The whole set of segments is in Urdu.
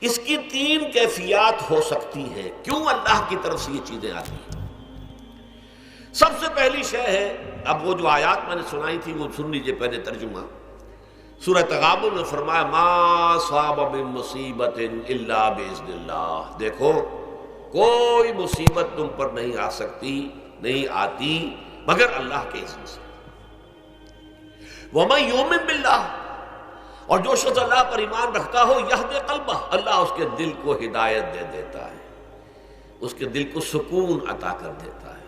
اس کی تین کیفیات ہو سکتی ہیں. کیوں اللہ کی طرف سے یہ چیزیں آتی ہیں؟ سب سے پہلی شے ہے، اب وہ جو آیات میں نے سنائی تھی وہ سن لیجیے پہلے ترجمہ. سورہ تغابن میں فرمایا ما صاب من مصیبت الا باذن اللہ. دیکھو کوئی مصیبت تم پر نہیں آ سکتی، نہیں آتی مگر اللہ کے اذن سے. ومن یؤمن باللہ، اور جو شخص اللہ پر ایمان رکھتا ہو یہدی قلبہ، اللہ اس کے دل کو ہدایت دے دیتا ہے، اس کے دل کو سکون عطا کر دیتا ہے.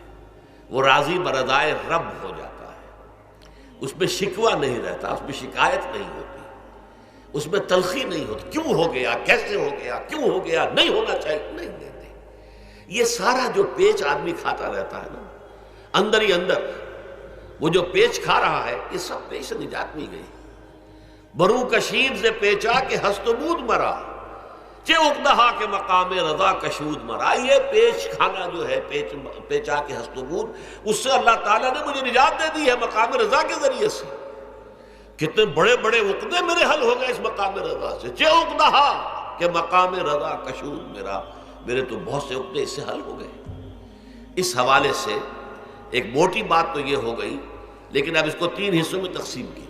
وہ راضی برضائے رب ہو جاتا ہے، اس میں شکوہ نہیں رہتا، اس میں شکایت نہیں ہوتی، اس میں تلخی نہیں ہوتی. کیوں ہو گیا، کیسے ہو گیا، کیوں ہو گیا، نہیں ہونا چاہیے، نہیں دیتے. یہ سارا جو پیچ آدمی کھاتا رہتا ہے نا اندر ہی اندر، وہ جو پیچ کھا رہا ہے یہ سب پیچ سے نجات نہیں گئی. برو کشید سے پیچا کہ ہست بود مرا، چے اقدہا کے مقام رضا کشود مرا. یہ پیچ کھانا جو ہے، پیچا کے ہست بود، اس سے اللہ تعالیٰ نے مجھے نجات دے دی ہے مقام رضا کے ذریعے سے. کتنے بڑے بڑے عقدے میرے حل ہو گئے اس مقام رضا سے. چے اقدہا کہ مقام رضا کشود میرا، میرے تو بہت سے عقدے اس سے حل ہو گئے. اس حوالے سے ایک موٹی بات تو یہ ہو گئی، لیکن اب اس کو تین حصوں میں تقسیم کیجیے.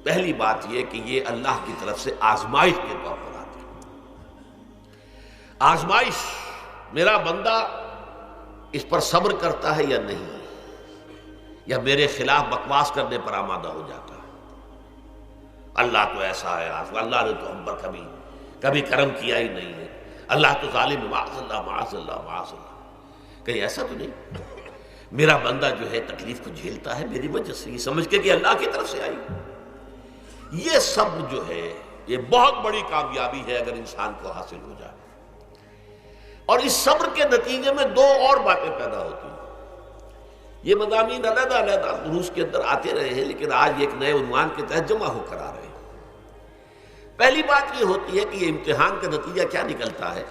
پہلی بات یہ کہ یہ اللہ کی طرف سے آزمائش کے طور پر آتی ہے. آزمائش، میرا بندہ اس پر صبر کرتا ہے یا نہیں، یا میرے خلاف بکواس کرنے پر آمادہ ہو جاتا ہے. اللہ تو ایسا ہے، اللہ نے تو ہم پر کبھی کرم کیا ہی نہیں ہے، اللہ تو ظالم ہے، معاذ اللہ معاذ اللہ معاذ اللہ. کہیں ایسا تو نہیں، میرا بندہ جو ہے تکلیف کو جھیلتا ہے میری وجہ سے، یہ سمجھ کے کہ اللہ کی طرف سے آئی. یہ سب جو ہے یہ بہت بڑی کامیابی ہے اگر انسان کو حاصل ہو جائے. اور اس صبر کے نتیجے میں دو اور باتیں پیدا ہوتی ہیں. یہ مضامین علیحدہ علیحدہ دروس کے اندر آتے رہے ہیں، لیکن آج ایک نئے عنوان کے تحت جمع ہو کر آ رہے ہیں. پہلی بات یہ ہوتی ہے کہ یہ امتحان کا نتیجہ کیا نکلتا ہے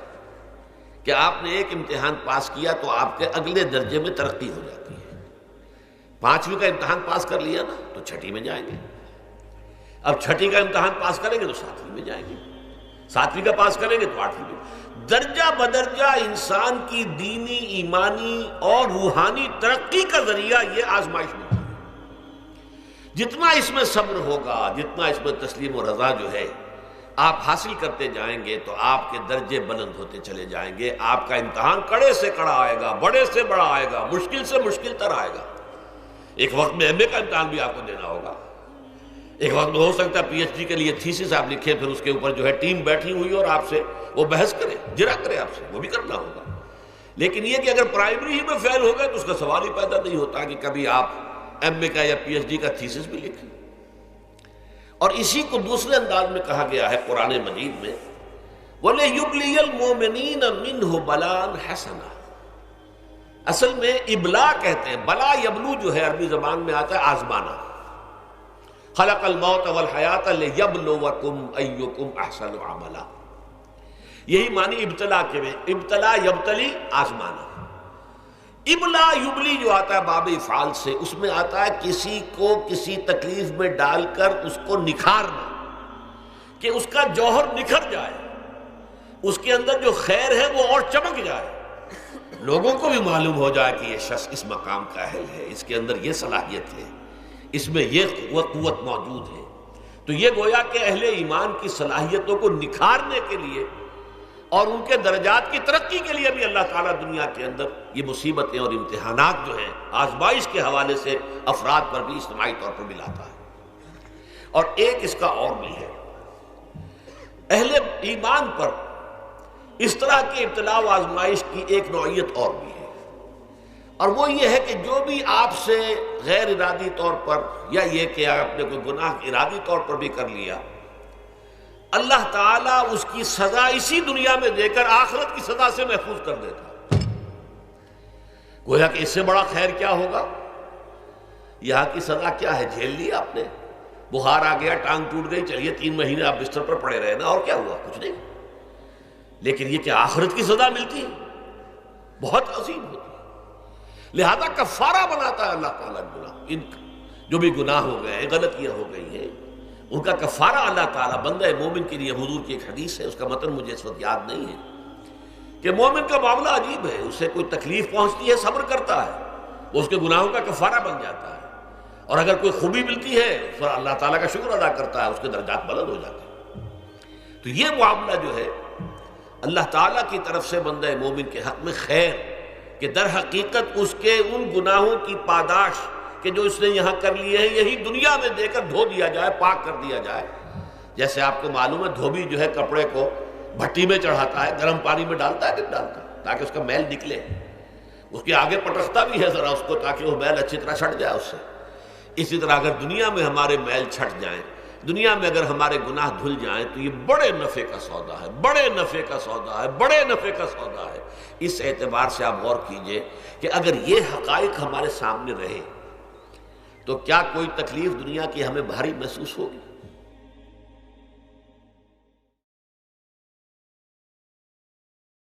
کہ آپ نے ایک امتحان پاس کیا تو آپ کے اگلے درجے میں ترقی ہو جاتی ہے. 5ویں کا امتحان پاس کر لیا نا تو 6ٹھی میں جائیں گے. اب 6ٹھی کا امتحان پاس کریں گے تو 7ویں میں جائیں گے. 7ویں کا پاس کریں گے تو 8ویں میں. درجہ بدرجہ انسان کی دینی، ایمانی اور روحانی ترقی کا ذریعہ یہ آزمائش ہوتی ہے. جتنا اس میں صبر ہوگا، جتنا اس میں تسلیم و رضا جو ہے آپ حاصل کرتے جائیں گے تو آپ کے درجے بلند ہوتے چلے جائیں گے. آپ کا امتحان کڑے سے کڑا آئے گا، بڑے سے بڑا آئے گا، مشکل سے مشکل تر آئے گا. ایک وقت میں ایم اے کا امتحان بھی آپ کو دینا ہوگا. ایک وقت میں ہو سکتا ہے پی ایچ ڈی کے لیے تھیسس آپ لکھیں، پھر اس کے اوپر جو ہے ٹیم بیٹھی ہوئی اور آپ سے وہ بحث کرے، جرا کرے آپ سے، وہ بھی کرنا ہوگا. لیکن یہ کہ اگر پرائمری ہی میں فیل ہو گئے تو اس کا سوال ہی پیدا نہیں ہوتا کہ کبھی آپ ایم اے کا یا پی ایچ ڈی کا تھیسس بھی لکھیں. اور اسی کو دوسرے انداز میں کہا گیا ہے قرآن مجید میں وَلِيُبْلِيَ الْمُؤْمِنِينَ مِنْهُ بَلَاءً حَسَنًا. اصل میں ابلا کہتے ہیں، بلا یبلو جو ہے عربی زبان میں آتا ہے آزمانا. خلق الموت والحیات لیبلوکم ایکم احسن عملا. یہی معنی ابتلا کے میں، ابتلا یبتلی آزمانا. ابلا یبلی جو آتا ہے باب افعال سے، اس میں آتا ہے کسی کو کسی تکلیف میں ڈال کر اس کو نکھارنا، کہ اس کا جوہر نکھر جائے، اس کے اندر جو خیر ہے وہ اور چمک جائے، لوگوں کو بھی معلوم ہو جائے کہ یہ شخص اس مقام کا اہل ہے، اس کے اندر یہ صلاحیت ہے، اس میں یہ قوت موجود ہے. تو یہ گویا کہ اہل ایمان کی صلاحیتوں کو نکھارنے کے لیے اور ان کے درجات کی ترقی کے لیے بھی اللہ تعالیٰ دنیا کے اندر یہ مصیبتیں اور امتحانات جو ہیں آزمائش کے حوالے سے افراد پر بھی اجتماعی طور پر بھی لاتا ہے. اور ایک اس کا اور بھی ہے، اہل ایمان پر اس طرح کے ابتلاء و آزمائش کی ایک نوعیت اور بھی ہے، اور وہ یہ ہے کہ جو بھی آپ سے غیر ارادی طور پر یا یہ کہ آپ نے کوئی گناہ ارادی طور پر بھی کر لیا، اللہ تعالیٰ اس کی سزا اسی دنیا میں دے کر آخرت کی سزا سے محفوظ کر دیتا. گویا کہ اس سے بڑا خیر کیا ہوگا؟ یہاں کی سزا کیا ہے؟ جھیل لی آپ نے، بخار آ گیا، ٹانگ ٹوٹ گئی، چلیے 3 مہینے آپ بستر پر پڑے رہے نا، اور کیا ہوا؟ کچھ نہیں. لیکن یہ کہ آخرت کی سزا ملتی ہے بہت عظیم ہوتی ہے. لہذا کفارہ بناتا ہے اللہ تعالیٰ گناہ، ان جو بھی گناہ ہو گئے ہیں، غلطیاں ہو گئی ہیں، ان کا کفارہ اللہ تعالیٰ بندہ مومن کے لیے، حضور کی ایک حدیث ہے، اس کا متن مجھے اس وقت یاد نہیں ہے، کہ مومن کا معاملہ عجیب ہے، اسے کوئی تکلیف پہنچتی ہے صبر کرتا ہے، وہ اس کے گناہوں کا کفارہ بن جاتا ہے، اور اگر کوئی خوبی ملتی ہے تو اللہ تعالیٰ کا شکر ادا کرتا ہے، اس کے درجات بلند ہو جاتے ہیں۔ تو یہ معاملہ جو ہے اللہ تعالیٰ کی طرف سے بندہ مومن کے حق میں خیر، کہ در حقیقت اس کے ان گناہوں کی پاداش کہ جو اس نے یہاں کر لیے ہیں یہی دنیا میں دے کر دھو دیا جائے، پاک کر دیا جائے۔ جیسے آپ کو معلوم ہے دھوبی جو ہے کپڑے کو بھٹی میں چڑھاتا ہے، گرم پانی میں ڈالتا ہے کہ ڈالتا ہے تاکہ اس کا میل نکلے، اس کے آگے پٹکتا بھی ہے ذرا اس کو تاکہ وہ میل اچھی طرح چھٹ جائے اس سے۔ اسی طرح اگر دنیا میں ہمارے میل چھٹ جائیں، دنیا میں اگر ہمارے گناہ دھل جائیں تو یہ بڑے نفع کا سودا ہے، بڑے نفع کا سودا ہے، بڑے نفع کا سودا ہے۔ اس اعتبار سے آپ غور کیجئے کہ اگر یہ حقائق ہمارے سامنے رہے تو کیا کوئی تکلیف دنیا کی ہمیں بھاری محسوس ہوگی؟